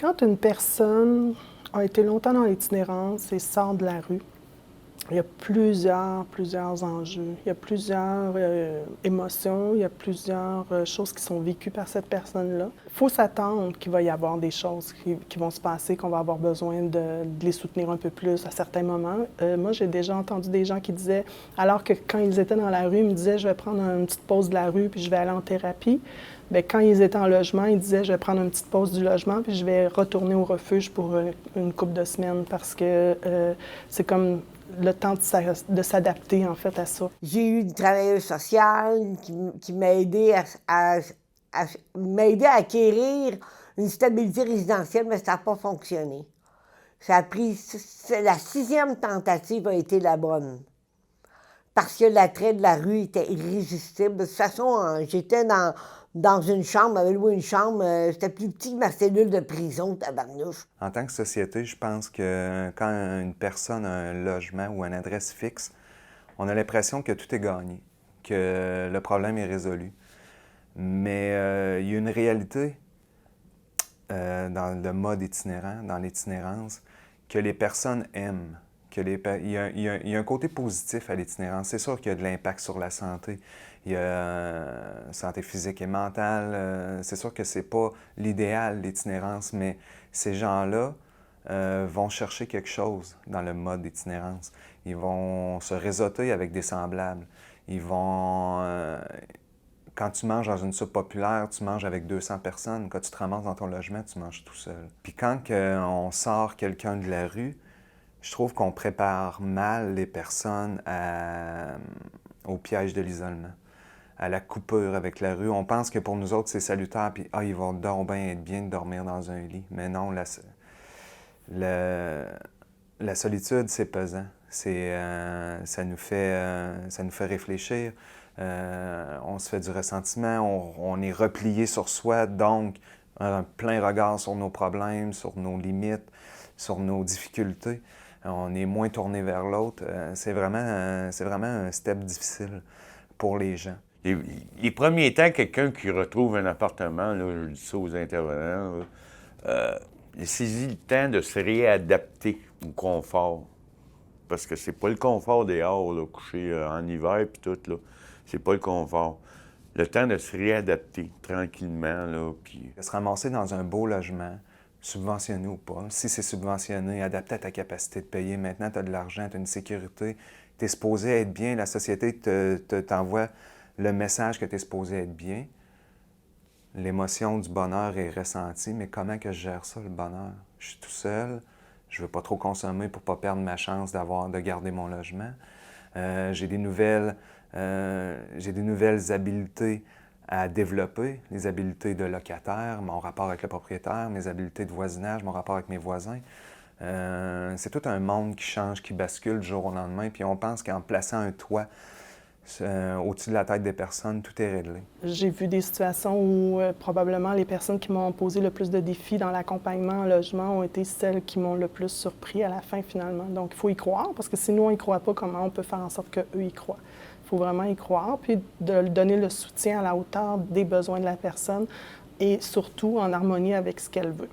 Quand une personne a été longtemps dans l'itinérance et sort de la rue, il y a plusieurs enjeux, il y a plusieurs émotions, il y a plusieurs choses qui sont vécues par cette personne-là. Il faut s'attendre qu'il va y avoir des choses qui vont se passer, qu'on va avoir besoin de les soutenir un peu plus à certains moments. Moi, j'ai déjà entendu des gens qui disaient, alors que quand ils étaient dans la rue, ils me disaient, je vais prendre une petite pause de la rue puis je vais aller en thérapie. Bien, quand ils étaient en logement, ils disaient, je vais prendre une petite pause du logement puis je vais retourner au refuge pour une couple de semaines parce que c'est comme le temps de s'adapter, en fait, à ça. J'ai eu une travailleuse sociale qui m'a aidé à acquérir une stabilité résidentielle, mais ça n'a pas fonctionné. Ça a pris... La 6e tentative a été la bonne. Parce que l'attrait de la rue était irrésistible. De toute façon, j'étais dans une chambre, j'avais loué une chambre, c'était plus petit que ma cellule de prison, tabarnouche. En tant que société, je pense que quand une personne a un logement ou une adresse fixe, on a l'impression que tout est gagné, que le problème est résolu. Mais il y a une réalité dans le mode itinérant, dans l'itinérance, que les personnes aiment. Il y a un côté positif à l'itinérance. C'est sûr qu'il y a de l'impact sur la santé. Il y a santé physique et mentale. C'est sûr que c'est pas l'idéal, l'itinérance, mais ces gens-là vont chercher quelque chose dans le mode d'itinérance. Ils vont se réseauter avec des semblables. Ils vont... Quand tu manges dans une soupe populaire, tu manges avec 200 personnes. Quand tu te ramasses dans ton logement, tu manges tout seul. Puis quand on sort quelqu'un de la rue, je trouve qu'on prépare mal les personnes au piège de l'isolement, à la coupure avec la rue. On pense que pour nous autres, c'est salutaire, puis ils vont donc bien être bien de dormir dans un lit. Mais non, la solitude, c'est pesant. Ça nous fait réfléchir. On se fait du ressentiment, on est replié sur soi, donc un plein regard sur nos problèmes, sur nos limites, sur nos difficultés. On est moins tourné vers l'autre. C'est vraiment un step difficile pour les gens. Les premiers temps, quelqu'un qui retrouve un appartement, là, je dis ça aux intervenants, il saisit le temps de se réadapter au confort. Parce que c'est pas le confort dehors, là, coucher en hiver puis tout, là. C'est pas le confort. Le temps de se réadapter tranquillement, là, puis... Se ramasser dans un beau logement, subventionné ou pas. Si c'est subventionné, adapté à ta capacité de payer. Maintenant, tu as de l'argent, tu as une sécurité. Tu es supposé être bien. La société t'envoie le message que tu es supposé être bien. L'émotion du bonheur est ressentie, mais comment que je gère ça, le bonheur? Je suis tout seul, je veux pas trop consommer pour pas perdre ma chance de garder mon logement. J'ai des nouvelles habiletés à développer, les habiletés de locataire, mon rapport avec le propriétaire, mes habiletés de voisinage, mon rapport avec mes voisins. C'est tout un monde qui change, qui bascule du jour au lendemain, puis on pense qu'en plaçant un toit au-dessus de la tête des personnes, tout est réglé. J'ai vu des situations où probablement les personnes qui m'ont posé le plus de défis dans l'accompagnement en logement ont été celles qui m'ont le plus surpris à la fin, finalement. Donc, il faut y croire, parce que si nous, on n'y croit pas, comment on peut faire en sorte qu'eux y croient? Il faut vraiment y croire, puis de donner le soutien à la hauteur des besoins de la personne et surtout en harmonie avec ce qu'elle veut.